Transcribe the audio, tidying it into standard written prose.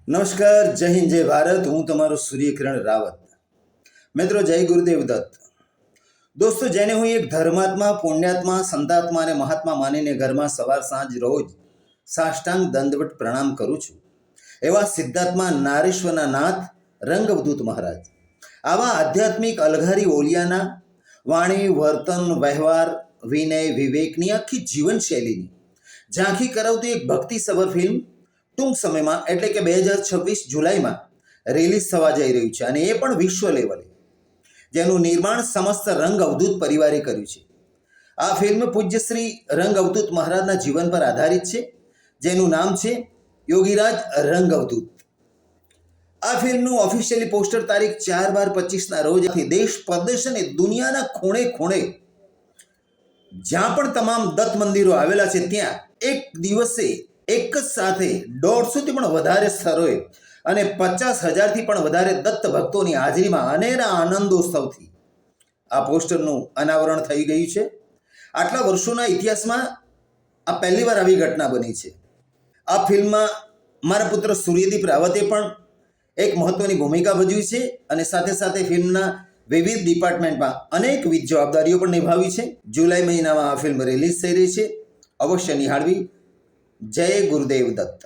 નમસ્કાર, જય હિન્દ, જય ભારત. હું તમારો સૂર્યકિરણ રાવત. મિત્રો, જય ગુરુદેવ દત્ત. દોસ્તો, જેને હું એક ધર્માત્મા, પુણ્યાત્મા, સંતાત્મા અને મહાત્મા માનીને ઘરમાં સવાર સાંજ રોજ સાષ્ટાંગ દંડવત પ્રણામ કરું છું, એવા સિદ્ધાત્મા નારેશ્વરના નાથ રંગવદૂત મહારાજ. આવા આધ્યાત્મિક અલઘારી ઓલિયાના વાણી, વર્તન, વ્યવહાર, વિનય, વિવેકની આખી જીવનશૈલીની ઝાંખી કરાવતી એક ભક્તિસભર ફિલ્મ ટૂંક સમયમાં એટલે કે 2026 જુલાઈમાં રિલીઝ થવા જઈ રહ્યું છે, અને એ પણ વિશ્વ લેવલે, જેનું નિર્માણ સમસ્ત રંગ અવધૂત પરિવારે કર્યું છે. આ ફિલ્મ પૂજ્ય શ્રી રંગ અવધૂત મહારાજના જીવન પર આધારિત છે, જેનું નામ છે યોગીરાજ રંગ અવધૂત. આ ફિલ્મનું ઓફિશિયલી પોસ્ટર તારીખ 4/12/25ના રોજ દેશ, પરદેશ અને દુનિયાના ખૂણે ખૂણે જ્યાં પણ તમામ દત્ત મંદિરો આવેલા છે ત્યાં એક દિવસે એક જ સાથે 150થી પણ વધારે સ્થળોએ અને 50,000થી પણ વધારે દત્ત ભક્તોની હાજરીમાં અનેરા આનંદોત્સવથી આ પોસ્ટરનું અનાવરણ થઈ ગયું છે. આટલા વર્ષોના ઇતિહાસમાં આ પહેલીવાર આવી ઘટના બની છે. આ ફિલ્મમાં મારા પુત્ર સૂર્યદીપ રાવતે પણ એક મહત્વની ભૂમિકા ભજવી છે, અને સાથે સાથે ફિલ્મના વિવિધ ડિપાર્ટમેન્ટમાં અનેકવિધ જવાબદારીઓ પણ નિભાવી છે. જુલાઈ મહિનામાં આ ફિલ્મ રિલીઝ થઈ રહી છે, અવશ્ય નિહાળવી. જય ગુરુદેવ દત્ત.